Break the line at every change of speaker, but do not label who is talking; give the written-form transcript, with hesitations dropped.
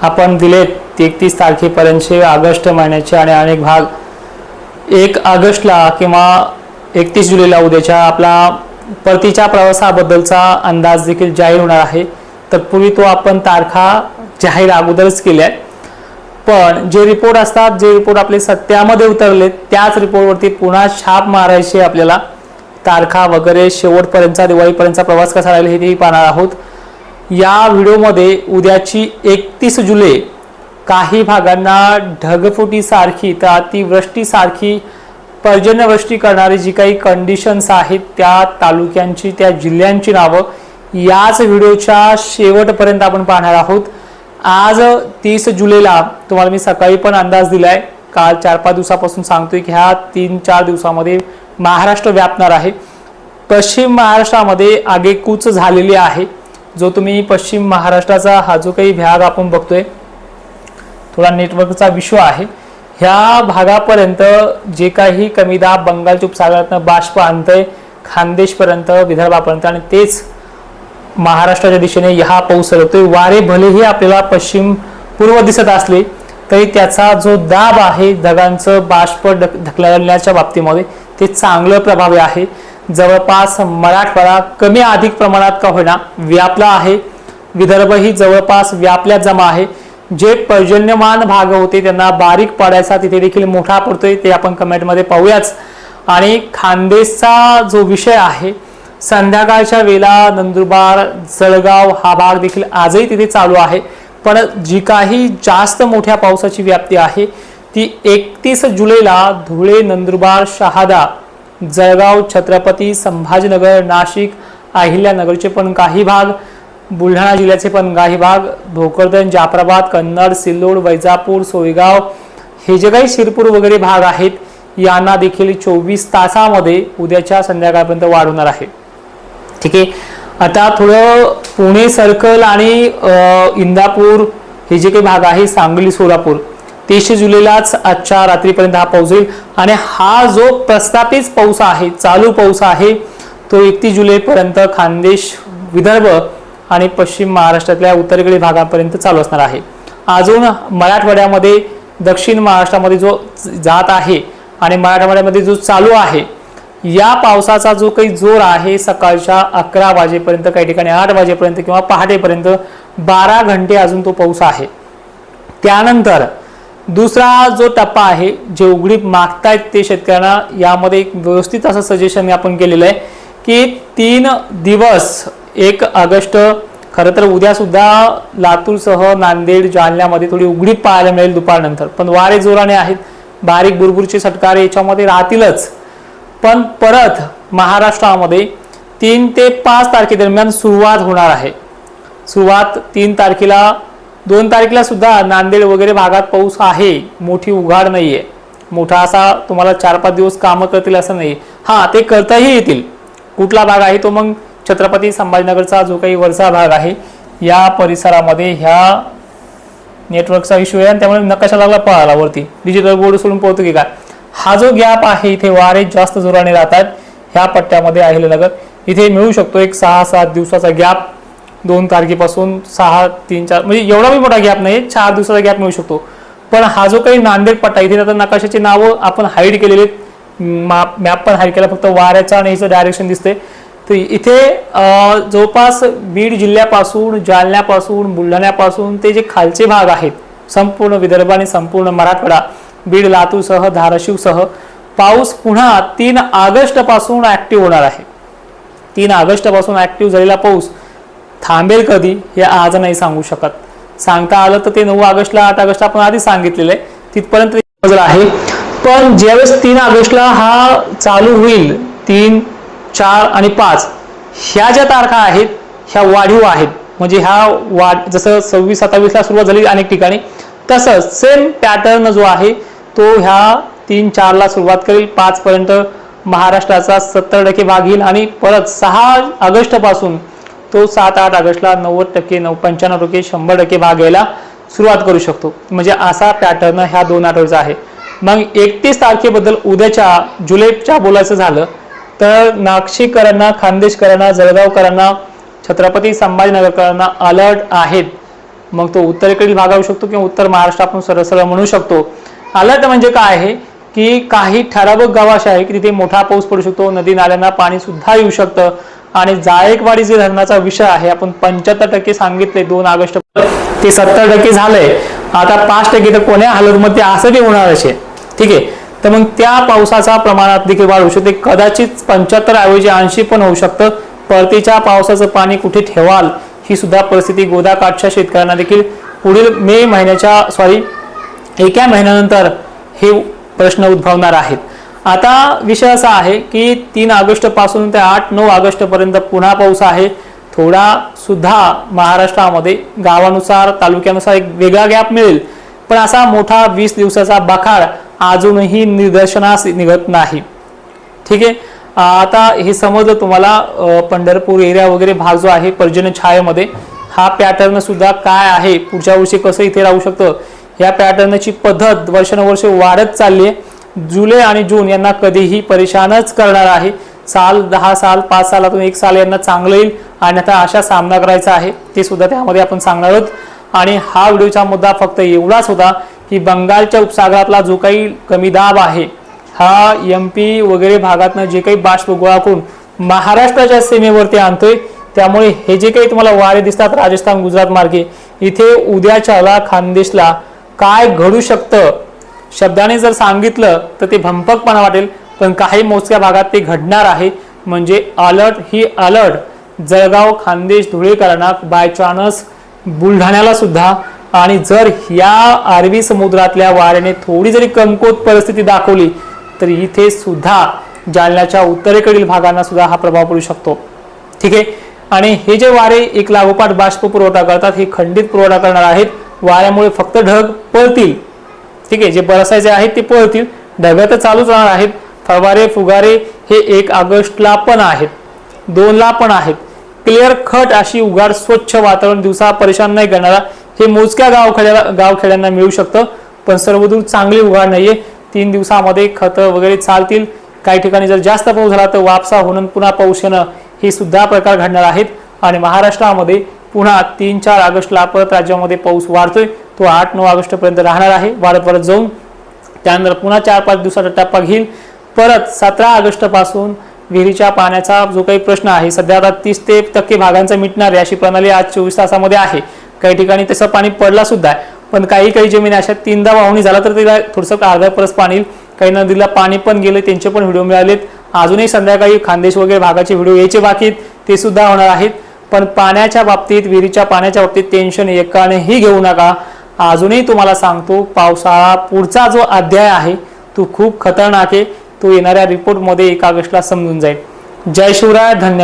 आपण दिलेत 31 तारखेपर्यंतचे ऑगस्ट महिन्याचे आणि अनेक भाग 1 ऑगस्टला किंवा 31 जुलैला उद्याच्या आपला परतीच्या प्रवासाबद्दलचा अंदाज देखील जाहीर होणार आहे। तत्पूर्वी तो आपण तारखा जाहीर अगोदरच केल्या आहेत, पण जे रिपोर्ट असतात, जे रिपोर्ट आपले सत्यामध्ये उतरले त्याच रिपोर्टवरती पुन्हा छाप मारायची आपल्याला तारखा वगैरे शेवटपर्यंतचा दिवाळीपर्यंतचा प्रवास कसा राहील हेही पाहणार आहोत। या व्हिडिओमध्ये उद्याची 31 जुलै काही भागांना ढगफुटीसारखी तर अतिवृष्टीसारखी पर्जन्यवृष्टी करणारी जी काही कंडिशन्स आहेत त्या तालुक्यांची, त्या जिल्ह्यांची नावं याच व्हिडिओच्या शेवटपर्यंत आपण पाहणार आहोत। आज 30 जुलैला तुम्हाला मी सकाळी पण अंदाज दिलाय, काल 4-5 दिवसापासून सांगतोय की ह्या 3-4 दिवसामध्ये महाराष्ट्र व्यापणार आहे। पश्चिम महाराष्ट्रामध्ये आगेकूच झालेली आहे। जो तुम्ही पश्चिम महाराष्ट्राचा हा जो काही भाग आपण बघतोय, थोडा नेटवर्कचा इश्यू आहे, ह्या भागापर्यंत जे काही कमी दाब बंगालच्या उपसागरातून बाष्प आणतंय खानदेशपर्यंत, विदर्भापर्यंत आणि तेच महाराष्ट्राच्या दिशेने हा पाऊस सरकतोय। वारे भलेही आपल्याला पश्चिम पूर्व दिसत असले तरी त्याचा जो दाब आहे ढगांचं बाष्प ढकलण्याच्या बाबतीमध्ये ते चांगलं प्रभावी आहे। जवळपास मराठवाडा कमी अधिक प्रमाणात का होईना व्यापला आहे, विदर्भही जवळपास व्यापल्यात जमा आहे। जे पर्जन्यमान भाग होते त्यांना बारीक पडायचा तिथे देखील मोठा पडतोय, ते आपण कमेंटमध्ये पाहूयाच। आणि खानदेशचा जो विषय आहे, संध्याकाळच्या वेळेला नंदुरबार, जळगाव हा भाग देखील आजही तिथे चालू आहे, पण जी काही जास्त मोठ्या पावसाची व्याप्ती आहे ती 31 जुलैला धुळे, नंदुरबार, शहादा, जळगाव, छत्रपती संभाजीनगर, नाशिक, अहिल्यानगरचे पण काही भाग, बुलढाणा जिल्ह्याचे पण काही भाग, भोकरदन, जाफराबाद, कन्नड, सिल्लोड, वैजापूर, सोयगाव हे जे काही शिरपूर वगैरे भाग आहेत यांना देखील 24 तासामध्ये उद्याच्या संध्याकाळपर्यंत वाढ होणार आहे। ठीक आहे, आता थोडं पुणे सर्कल आणि इंदापूर हे जे काही भाग आहे, सांगली, सोलापूर 30 जुलैलाच आजच्या रात्रीपर्यंत हा पाऊस येईल आणि हा जो प्रस्थापित पाऊस आहे, चालू पाऊस आहे, तो 31 जुलैपर्यंत खानदेश, विदर्भ आणि पश्चिम महाराष्ट्रातल्या उत्तरेकडील भागापर्यंत चालू असणार आहे। अजून मराठवाड्यामध्ये, दक्षिण महाराष्ट्रामध्ये जो जात आहे आणि मराठवाड्यामध्ये जो चालू आहे, या पावसाचा जो काही जोर आहे सकाळच्या 11 वाजेपर्यंत, काही ठिकाणी 8 वाजेपर्यंत किंवा पहाटेपर्यंत 12 घंटे अजून तो पाऊस आहे। त्यानंतर दुसरा जो टप्पा आहे, जे उघडीप मागतायत ते शेतकऱ्यांना, यामध्ये एक व्यवस्थित असं सजेशन आपण केलेलं आहे की 3 दिवस 1 ऑगस्ट, खरं तर उद्या सुद्धा लातूरसह नांदेड, जालन्यामध्ये थोडी उघडीप पाहायला मिळेल दुपारनंतर, पण वारे जोराने आहेत, बारीक बुरबुरचे सटकारे याच्यामध्ये राहतीलच। पण परत महाराष्ट्रामध्ये 3 ते 5 तारखेदरम्यान सुरुवात होणार आहे। सुरुवात 3 तारखेला, 2 तारखेला सुद्धा नांदेड वगैरे भागात पाऊस आहे, मोठी उघाड नाहीये, मोठा असा तुम्हाला 4-5 दिवस कामं करतील असं नाही, हा ते करताही येतील। कुठला भाग आहे तो मग छत्रपती संभाजीनगरचा जो काही वरचा भाग आहे या परिसरामध्ये ह्या नेटवर्कचा इश्यू आहे आणि त्यामुळे नकाशा लागला पळाला वरती, डिजिटल बोर्ड सोडून पोहतो की काय। हा जो गॅप आहे इथे वारे जास्त जोराने राहतात, ह्या पट्ट्यामध्ये अहिल्यानगर इथे मिळू शकतो एक 6-7 दिवसाचा गॅप, 2 तारखेपासून 6-3-4 म्हणजे एवढा बी मोठा गॅप नाही, 4 दिवसाचा गॅप मिळू शकतो। पण हा जो काही नांदेड पट्टा इथे आता नकाशाची नावं आपण हाईड केलेले, मॅप पण हाईड केला, फक्त वाऱ्याचा आणि ह्याचं डायरेक्शन दिसते। तर इथे जवळपास बीड जिल्ह्यापासून, जालन्यापासून, बुलढाण्यापासून ते जे खालचे भाग आहेत, संपूर्ण विदर्भ आणि संपूर्ण मराठवाडा, बीड, लातूरसह, धाराशिवसह पाऊस पुन्हा 3 ऑगस्ट पासून ऍक्टिव्ह होणार आहे। 3 ऑगस्ट पासून ऍक्टिव्ह झालेला पाऊस थांबेल कधी हे आज नाही सांगू शकत। सांगता आलं तर ते 9 ऑगस्टला, 8 ऑगस्टला आपण आधी सांगितलेलं आहे, तिथपर्यंत आहे। पण ज्यावेळेस 3 ऑगस्टला हा चालू होईल, 3, 4 आणि 5 ह्या ज्या तारखा आहेत ह्या वाढीव आहेत, म्हणजे ह्या वाढ जसं 26-27ला सुरुवात झाली अनेक ठिकाणी, तसंच सेम पॅटर्न जो आहे तो ह्या 3-4ला सुरुवात करेल, 5 पर्यंत महाराष्ट्राचा 70% भाग येईल आणि परत 6 ऑगस्ट पासून तो 7-8 ऑगस्टला 90%, 95%, 100% भाग यायला सुरुवात करू शकतो। म्हणजे असा पॅटर्न ह्या 2 आठवड्याचा आहे। मग 31 तारखेबद्दल उद्याच्या जुलैच्या बोलायचं झालं तर नाशिककरांना, खानदेशकरांना, जळगावकरांना, छत्रपती संभाजीनगरकरांना अलर्ट आहेत। मग तो उत्तरेकडील भाग असू शकतो किंवा उत्तर महाराष्ट्र आपण सरळ सरळ म्हणू शकतो. अलर्ट म्हणजे काय आहे की काही ठराविक गाव असे आहे की तिथे मोठा पाऊस पडू शकतो, नदी नाल्यांना पाणी सुद्धा येऊ शकतं. आणि जायकवाडी जे धरणाचा विषय आहे आपण 75% सांगितले 2 ऑगस्ट ते 70% झालंय. आता 5% तर कोण्या हालतमध्ये असं बी होणार असे. ठीक आहे, तर मग त्या पावसाचा प्रमाणात देखील वाढ होऊ शकते. कदाचित 75 ऐवजी 80 पण होऊ शकतं. परतीच्या पावसाचं पाणी कुठे ठेवाल ही सुद्धा परिस्थिती गोदाकाठच्या शेतकऱ्यांना देखील पुढील मे महिन्याच्या एका महिन्यानंतर हे प्रश्न उद्भवणार आहेत. आता विषय असा आहे की 3 ऑगस्ट पासून ते 8-9 ऑगस्ट पर्यंत पुन्हा पाऊस आहे. थोडा सुद्धा महाराष्ट्रामध्ये गावानुसार तालुक्यानुसार एक वेगळा गॅप मिळेल, पण असा मोठा 20 दिवसाचा बखाड अजूनही निदर्शनास निघत नाही. ठीक आहे, आता हे समजलं तुम्हाला. पंढरपूर एरिया वगैरे भाग जो आहे पर्जन्य छायेमध्ये हा पॅटर्न सुद्धा काय आहे, पुढच्या वर्षी कसं इथे राहू शकतं, या पॅटर्नची पद्धत वर्षानुवर्षे वाढत चालली आहे. जुलै आणि जून यांना कधीही परेशानच करणार आहे. 10 साल 5 सालातून 1 साल यांना चांगलं येईल आणि आता अशा सामना करायचा आहे ते सुद्धा त्यामध्ये आपण सांगणार आहोत. आणि हा व्हिडिओचा मुद्दा फक्त एवढाच होता की बंगालच्या उपसागरातला जो काही कमी दाब आहे हा MP वगैरे भागातनं जे काही बाष्प गोळा करून महाराष्ट्राच्या सीमेवरती आणतोय. त्यामुळे हे जे काही तुम्हाला वारे दिसतात राजस्थान गुजरात मार्गे, इथे उद्याच्याला खानदेशला काय घडू शकतं शब्दाने जर सांगितलं तर ते भंपकपणा वाटेल, पण काही मोजक्या भागात ते घडणार आहे. म्हणजे अलर्ट जळगाव खानदेश धुळेकरांना बाय चान्स बुलढाण्याला सुद्धा. आणि जर या अरबी समुद्रातल्या वाऱ्याने थोडी जरी कमकुवत परिस्थिती दाखवली तर इथे सुद्धा जालन्याच्या उत्तरेकडील भागांना सुद्धा हा प्रभाव पडू शकतो. ठीक आहे, आणि हे जे वारे एक लागोपाठ बाष्प पुरवठा करतात हे खंडित पुरवठा करणार आहेत. वाऱ्यामुळे फक्त ढग पळतील. ठीक आहे, जे बरसायचे आहेत ते पळतील, ढग तर चालूच राहणार आहेत. फवारे फुगारे हे 1 ऑगस्टला पण आहेत, 2ला पण आहेत. क्लिअर खट अशी उघाड स्वच्छ वातावरण दिवसा परेशान नाही करणारा हे मोजक्या गावखेड्यांना मिळू शकतं, पण सर्वदूर चांगली उघाड नाहीये. 3 दिवसामध्ये खतं वगैरे चालतील. काही ठिकाणी जर जास्त पाऊस झाला तर वापसा होणं पुन्हा पाऊस येणं हे सुद्धा प्रकार घडणार आहेत. आणि महाराष्ट्रामध्ये पुन्हा 3-4 ऑगस्टला परत राज्यामध्ये पाऊस वाढतोय. तो 8-9 ऑगस्ट पर्यंत राहणार आहे, वाढत जाऊन त्यानंतर पुन्हा 4-5 दिवसाचा टप्पा घेईल. परत 17 ऑगस्ट पासून विहिरीच्या पाण्याचा जो काही प्रश्न आहे सध्या आता 30% भागांचा मिटणार आहे अशी प्रणाली आज 24 तासामध्ये आहे. काही ठिकाणी तसं पाणी पडला सुद्धा आहे, पण काही जमीन अशा 3दा वाहून झाला तर तिला थोडंसं अर्धा परस पाणी येईल. काही नदीला पाणी पण गेले, त्यांचे पण व्हिडिओ मिळालेत. अजूनही संध्याकाळी खानदेश वगैरे भागाचे व्हिडिओ यायचे बाकी आहेत, ते सुद्धा होणार आहेत. पण पाण्याच्या बाबतीत विहिरीच्या पाण्याच्या बाबतीत टेन्शन एकानेही घेऊ नका. अजूनही तुम्हाला सांगतो पावसाळा पुढचा जो अध्याय आहे तो खूप खतरनाक आहे. तो येणाऱ्या रिपोर्टमध्ये 1 ऑगस्टला समजून जाईल. जय शिवराय, धन्यवाद.